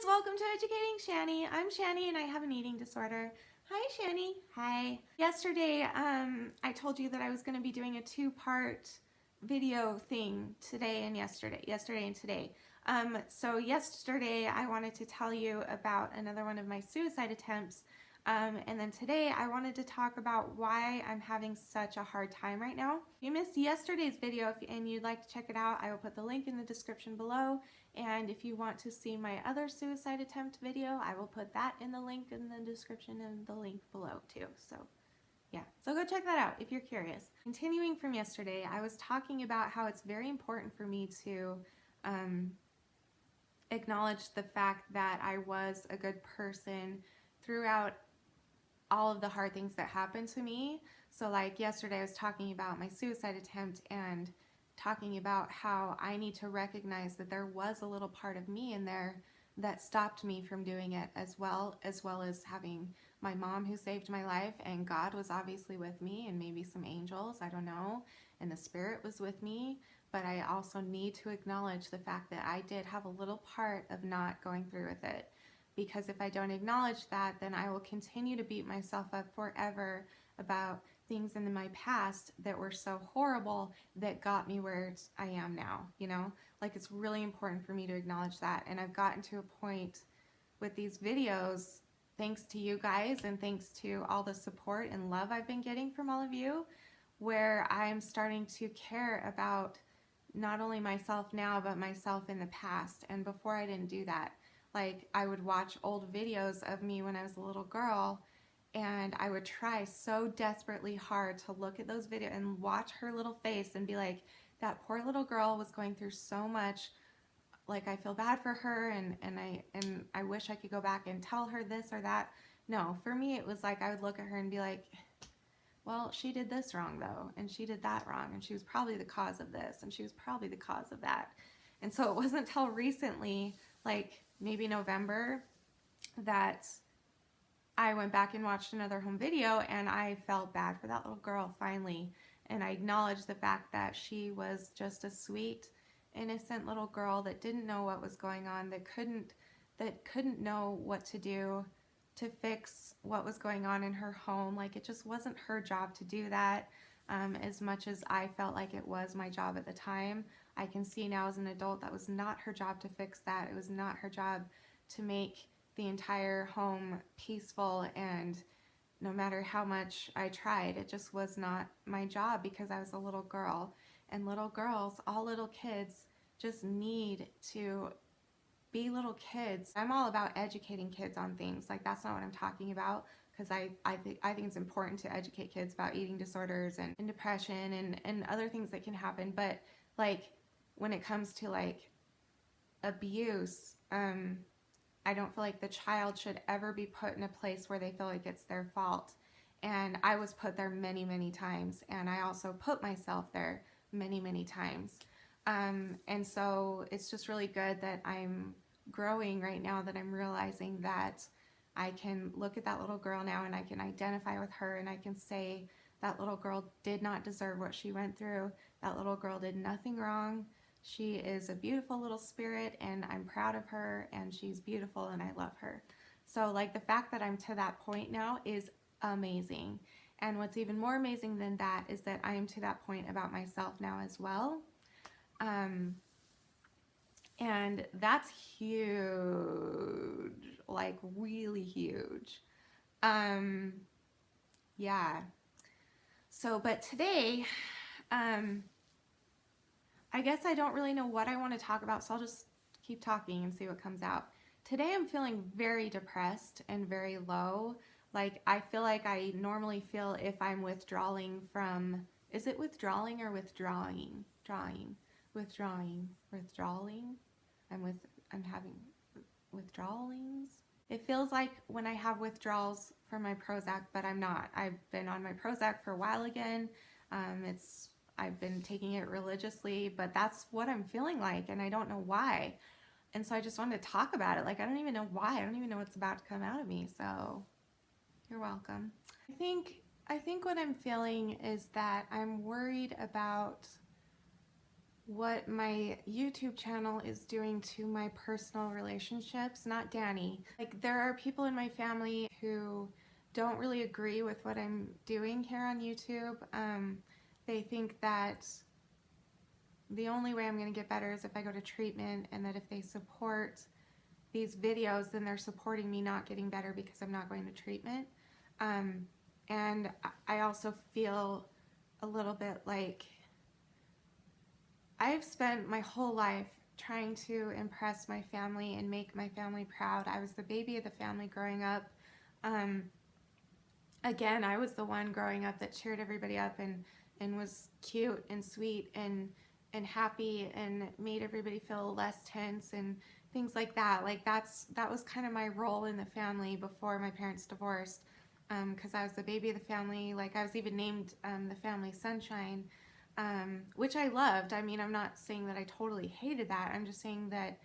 guys, welcome to Educating Shanny. I'm Shanny and I have an eating disorder. Hi Shanny. Hi. Yesterday, I told you that I was going to be doing a two-part video thing today and yesterday and today. So yesterday I wanted to tell you about another one of my suicide attempts. And then today I wanted to talk about why I'm having such a hard time right now. If you missed yesterday's video and you'd like to check it out, I will put the link in the description below. And if you want to see my other suicide attempt video, I will put that in the link in the description and the link below too. So yeah, so go check that out if you're curious. Continuing from yesterday, I was talking about how it's very important for me to acknowledge the fact that I was a good person throughout all of the hard things that happened to me. So like yesterday I was talking about my suicide attempt and talking about how I need to recognize that there was a little part of me in there that stopped me from doing it, as well as having my mom who saved my life, and God was obviously with me, and maybe some angels, I don't know, and the Spirit was with me. But I also need to acknowledge the fact that I did have a little part of not going through with it. Because if I don't acknowledge that, then I will continue to beat myself up forever about things in my past that were so horrible that got me where I am now, you know? Like, it's really important for me to acknowledge that. And I've gotten to a point with these videos, thanks to you guys and thanks to all the support and love I've been getting from all of you, where I'm starting to care about not only myself now, but myself in the past. And before I didn't do that. Like, I would watch old videos of me when I was a little girl, and I would try so desperately hard to look at those videos and watch her little face and be like, that poor little girl was going through so much. Like, I feel bad for her, and I wish I could go back and tell her this or that. No, for me it was like I would look at her and be like, well, she did this wrong though, and she did that wrong, and she was probably the cause of this, and she was probably the cause of that. And so it wasn't until recently, like maybe November, that I went back and watched another home video, and I felt bad for that little girl finally. And I acknowledged the fact that she was just a sweet, innocent little girl that didn't know what was going on, that couldn't know what to do to fix what was going on in her home. Like, it just wasn't her job to do that. As much as I felt like it was my job at the time, I can see now as an adult that was not her job to fix that. It was not her job to make the entire home peaceful, and no matter how much I tried, it just was not my job because I was a little girl. And little girls, all little kids, just need to be little kids. I'm all about educating kids on things. Like, that's not what I'm talking about, because I think it's important to educate kids about eating disorders and depression and other things that can happen. But like, when it comes to like abuse, I don't feel like the child should ever be put in a place where they feel like it's their fault. And I was put there many, many times, and I also put myself there many, many times. And so it's just really good that I'm growing right now, that I'm realizing that I can look at that little girl now and I can identify with her, and I can say that little girl did not deserve what she went through. That little girl did nothing wrong. She is a beautiful little spirit, and I'm proud of her, and she's beautiful, and I love her. So like, the fact that I'm to that point now is amazing. And what's even more amazing than that is that I am to that point about myself now as well. And that's huge, like really huge. Yeah. So, but today, I guess I don't really know what I want to talk about, so I'll just keep talking and see what comes out. Today I'm feeling very depressed and very low. Like, I feel like I normally feel if I'm withdrawing from, is it withdrawing or withdrawing? Withdrawing? I'm having withdrawings. It feels like when I have withdrawals from my Prozac, but I'm not. I've been on my Prozac for a while again. I've been taking it religiously, but that's what I'm feeling like, and I don't know why. And so I just wanted to talk about it. Like, I don't even know why. I don't even know what's about to come out of me. So you're welcome. I think what I'm feeling is that I'm worried about what my YouTube channel is doing to my personal relationships, not Danny. Like, there are people in my family who don't really agree with what I'm doing here on YouTube. They think that the only way I'm going to get better is if I go to treatment, and that if they support these videos, then they're supporting me not getting better because I'm not going to treatment. And I also feel a little bit like I've spent my whole life trying to impress my family and make my family proud. I was the baby of the family growing up. Um, Again, I was the one growing up that cheered everybody up and was cute and sweet and happy and made everybody feel less tense and things like that. Like that was kind of my role in the family before my parents divorced. Because I was the baby of the family. Like, I was even named the family Sunshine, which I loved. I mean, I'm not saying that I totally hated that. I'm just saying that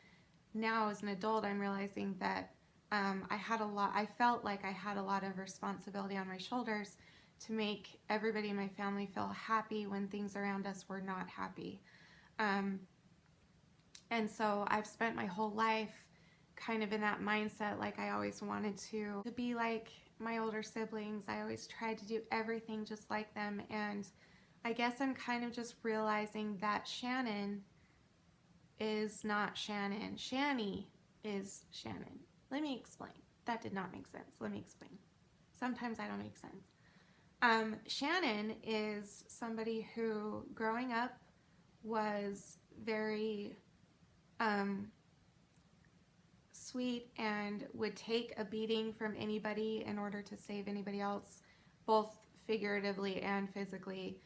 now as an adult, I'm realizing that I felt like I had a lot of responsibility on my shoulders to make everybody in my family feel happy when things around us were not happy. Um, and so I've spent my whole life kind of in that mindset. Like, I always wanted to be like my older siblings. I always tried to do everything just like them. And I guess I'm kind of just realizing that Shannon is not Shannon. Shanny is Shannon. Let me explain. That did not make sense. Let me explain. Sometimes I don't make sense. Shannon is somebody who, growing up, was very sweet and would take a beating from anybody in order to save anybody else, both figuratively and physically.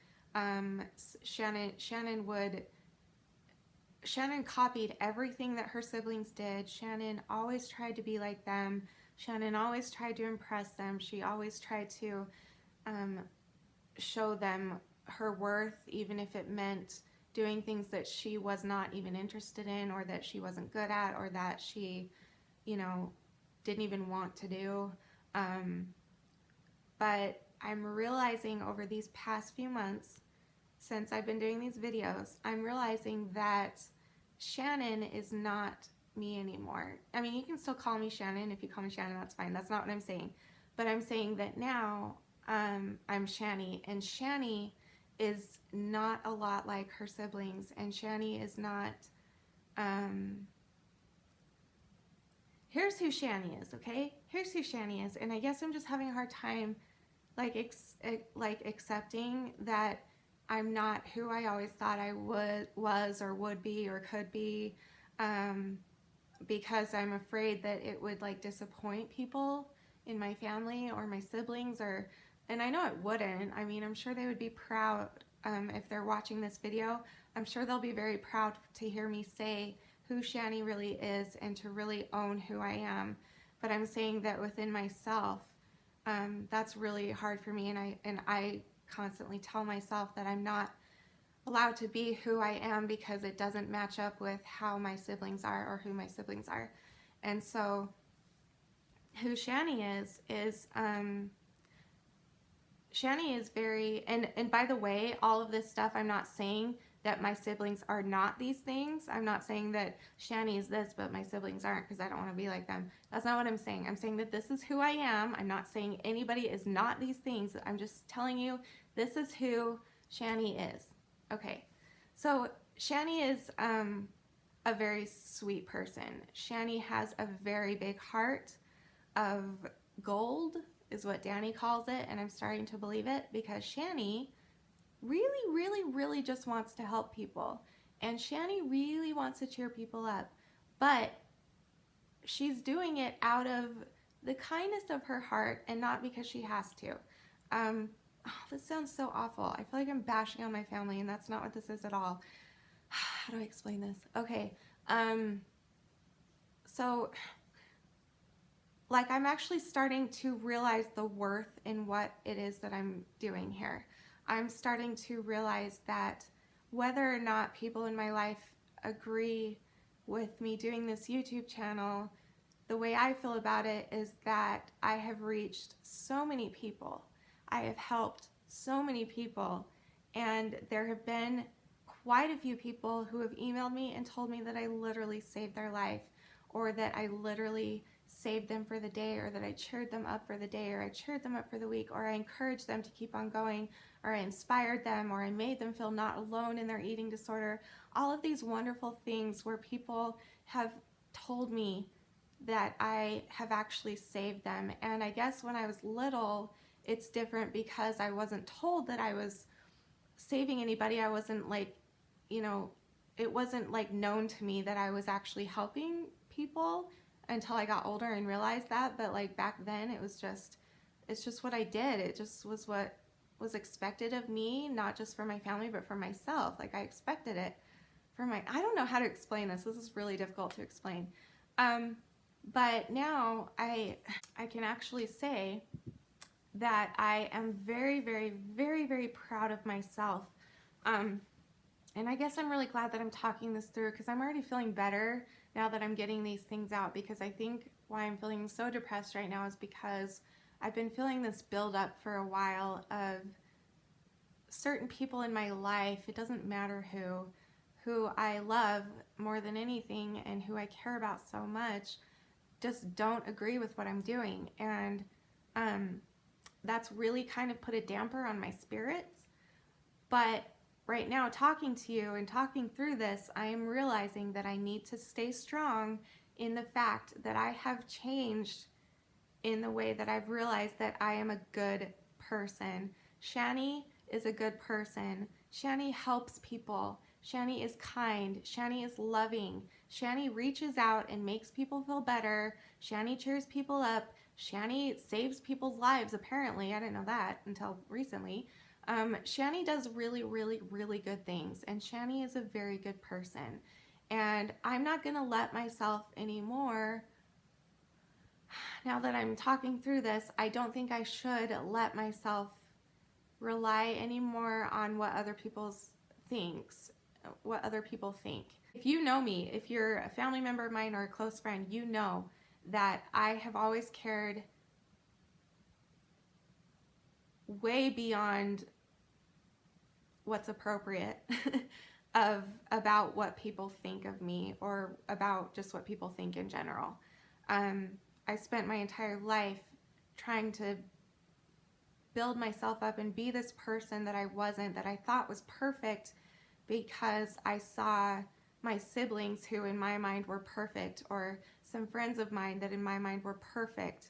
Shannon copied everything that her siblings did. Shannon always tried to be like them. Shannon always tried to impress them. She always tried to show them her worth, even if it meant doing things that she was not even interested in, or that she wasn't good at, or that she, didn't even want to do. But I'm realizing over these past few months, since I've been doing these videos, I'm realizing that Shannon is not me anymore. I mean, you can still call me Shannon. If you call me Shannon, that's fine. That's not what I'm saying. But I'm saying that now I'm Shanny, and Shanny is not a lot like her siblings, and Shanny is not. Here's who Shanny is, okay? Here's who Shanny is, and I guess I'm just having a hard time, like accepting that I'm not who I always thought I was or would be or could be, because I'm afraid that it would like disappoint people in my family or my siblings, and I know it wouldn't. I mean, I'm sure they would be proud if they're watching this video. I'm sure they'll be very proud to hear me say who Shanny really is and to really own who I am. But I'm saying that within myself, that's really hard for me, and I constantly tell myself that I'm not allowed to be who I am because it doesn't match up with how my siblings are or who my siblings are. And so who Shanny is Shanny is very, and by the way, all of this stuff, I'm not saying that my siblings are not these things. I'm not saying that Shanny is this, but my siblings aren't, because I don't want to be like them. That's not what I'm saying. I'm saying that this is who I am. I'm not saying anybody is not these things. I'm just telling you this is who Shanny is. Okay, so Shanny is a very sweet person. Shanny has a very big heart of gold, is what Danny calls it, and I'm starting to believe it, because Shanny really, really, really just wants to help people, and Shanny really wants to cheer people up, but she's doing it out of the kindness of her heart and not because she has to. This sounds so awful. I feel like I'm bashing on my family, and that's not what this is at all. How do I explain this? Okay, so like, I'm actually starting to realize the worth in what it is that I'm doing here. I'm starting to realize that whether or not people in my life agree with me doing this YouTube channel, the way I feel about it is that I have reached so many people. I have helped so many people, and there have been quite a few people who have emailed me and told me that I literally saved their life, or that I literally saved them for the day, or that I cheered them up for the day, or I cheered them up for the week, or I encouraged them to keep on going, or I inspired them, or I made them feel not alone in their eating disorder. All of these wonderful things where people have told me that I have actually saved them. And I guess when I was little, it's different because I wasn't told that I was saving anybody. I wasn't like, you know, it wasn't like known to me that I was actually helping people until I got older and realized that. But like back then, it's just what I did. It just was what was expected of me, not just for my family, but for myself. Like I expected it for my, I don't know how to explain this. This is really difficult to explain. Um, but now I can actually say that I am very, very, very, very proud of myself. Um, and I guess I'm really glad that I'm talking this through, because I'm already feeling better now that I'm getting these things out, because I think why I'm feeling so depressed right now is because I've been feeling this build up for a while of certain people in my life, it doesn't matter who I love more than anything and who I care about so much, just don't agree with what I'm doing. And that's really kind of put a damper on my spirits. But right now, talking to you and talking through this, I am realizing that I need to stay strong in the fact that I have changed in the way that I've realized that I am a good person. Shanny is a good person. Shanny helps people. Shanny is kind. Shanny is loving. Shanny reaches out and makes people feel better. Shanny cheers people up. Shanny saves people's lives, apparently. I didn't know that until recently. Shanny does really, really, really good things, and Shanny is a very good person. And I'm not going to let myself anymore. Now that I'm talking through this, I don't think I should let myself rely anymore on what other what other people think. If you know me, if you're a family member of mine or a close friend, you know that I have always cared way beyond what's appropriate about what people think of me, or about just what people think in general. I spent my entire life trying to build myself up and be this person that I wasn't, that I thought was perfect, because I saw my siblings who in my mind were perfect, or some friends of mine that in my mind were perfect.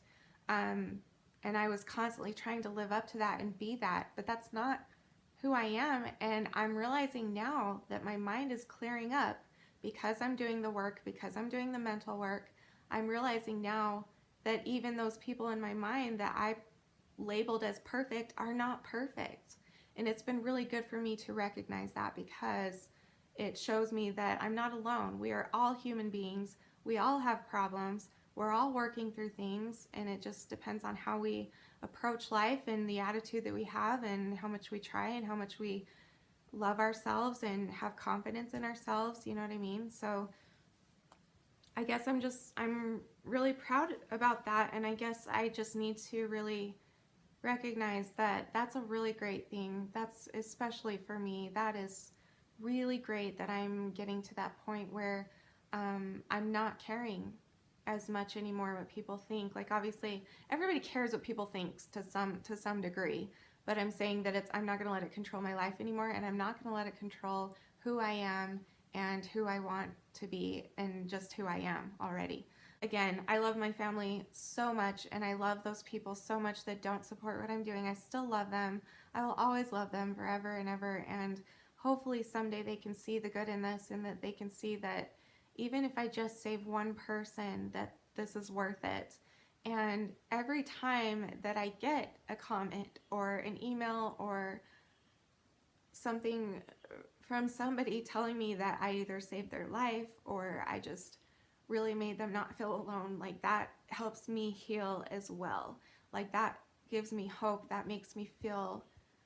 And I was constantly trying to live up to that and be that, but that's not who I am. And I'm realizing now that my mind is clearing up because I'm doing the work, because I'm doing the mental work. I'm realizing now that even those people in my mind that I labeled as perfect are not perfect. And it's been really good for me to recognize that, because it shows me that I'm not alone. We are all human beings. We all have problems. We're all working through things, and it just depends on how we approach life and the attitude that we have, and how much we try, and how much we love ourselves and have confidence in ourselves. You know what I mean? So I guess I'm really proud about that. And I guess I just need to really recognize that that's a really great thing. That's especially for me. That is really great that I'm getting to that point where I'm not caring as much anymore what people think. Like obviously everybody cares what people think to some degree, but I'm saying that I'm not going to let it control my life anymore, and I'm not going to let it control who I am and who I want to be, and just who I am already. Again, I love my family so much, and I love those people so much that don't support what I'm doing. I still love them. I will always love them forever and ever, and hopefully someday they can see the good in this, and that they can see that even if I just save one person, that this is worth it. And every time that I get a comment or an email or something from somebody telling me that I either saved their life or I just really made them not feel alone, like that helps me heal as well. Like that gives me hope. That makes me feel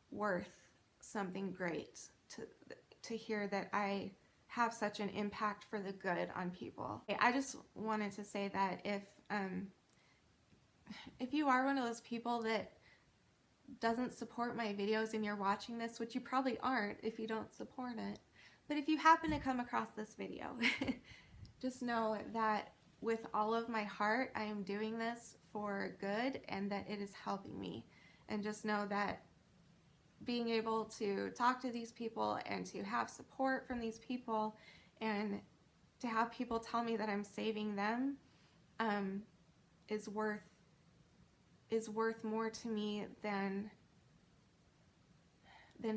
worth something great to hear that I have such an impact for the good on people. I just wanted to say that if you are one of those people that doesn't support my videos and you're watching this, which you probably aren't if you don't support it, But if you happen to come across this video, just know that with all of my heart, I am doing this for good and that it is helping me. And just know that being able to talk to these people and to have support from these people and to have people tell me that I'm saving them is worth more to me than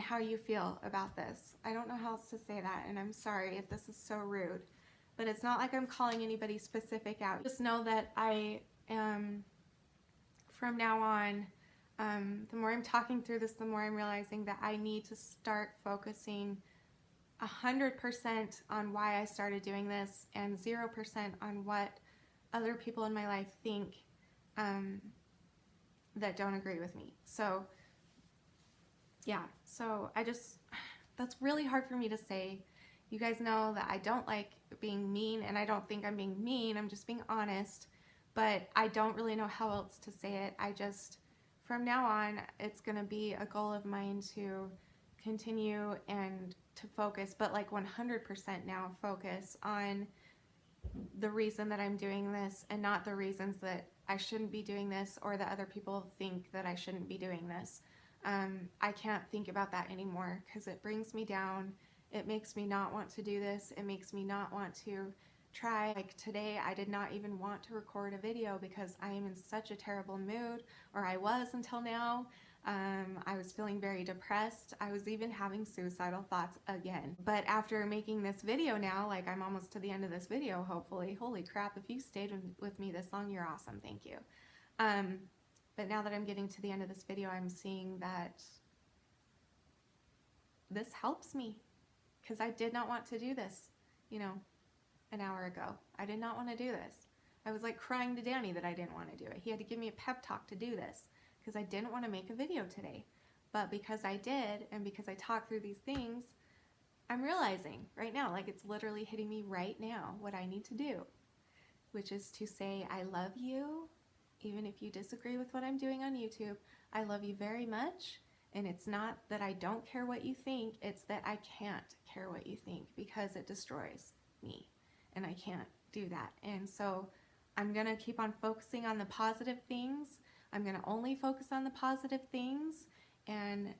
how you feel about this. I don't know how else to say that, and I'm sorry if this is so rude, but it's not like I'm calling anybody specific out. Just know that I am, from now on, the more I'm talking through this, the more I'm realizing that I need to start focusing 100% on why I started doing this and 0% on what other people in my life think that don't agree with me. So yeah, so that's really hard for me to say. You guys know that I don't like being mean, and I don't think I'm being mean, I'm just being honest, but I don't really know how else to say it. From now on, it's gonna be a goal of mine to continue and to focus, but like 100% now focus on the reason that I'm doing this and not the reasons that I shouldn't be doing this or that other people think that I shouldn't be doing this. I can't think about that anymore because it brings me down. It makes me not want to do this. It makes me not want to try. Like today, I did not even want to record a video because I am in such a terrible mood, or I was until now. I was feeling very depressed. I was even having suicidal thoughts again. But after making this video now, like I'm almost to the end of this video, hopefully. Holy crap, if you stayed with me this long, you're awesome. Thank you. But now that I'm getting to the end of this video, I'm seeing that this helps me because I did not want to do this, an hour ago. I did not want to do this. I was like crying to Danny that I didn't want to do it. He had to give me a pep talk to do this because I didn't want to make a video today. But because I did, and because I talked through these things, I'm realizing right now, like it's literally hitting me right now what I need to do, which is to say I love you. Even if you disagree with what I'm doing on YouTube, I love you very much. And it's not that I don't care what you think, it's that I can't care what you think because it destroys me. And I can't do that. And so I'm going to keep on focusing on the positive things. I'm going to only focus on the positive things and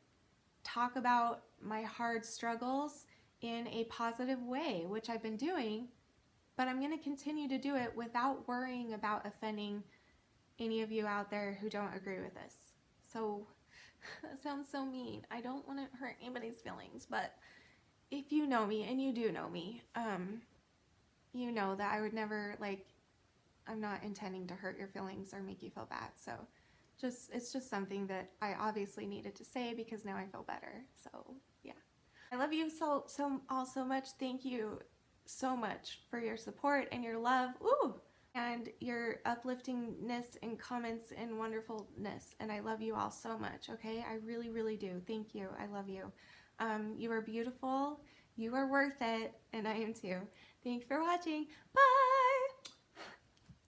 talk about my hard struggles in a positive way, which I've been doing, but I'm going to continue to do it without worrying about offending any of you out there who don't agree with this. So that sounds so mean. I don't want to hurt anybody's feelings, but if you know me, and you do know me, you know that I would never, I'm not intending to hurt your feelings or make you feel bad. So it's just something that I obviously needed to say because now I feel better. So yeah, I love you all so much. Thank you so much for your support and your love. Ooh. And your upliftingness and comments and wonderfulness. And I love you all so much, okay? I really, really do. Thank you. I love you. You are beautiful. You are worth it. And I am too. Thanks for watching. Bye!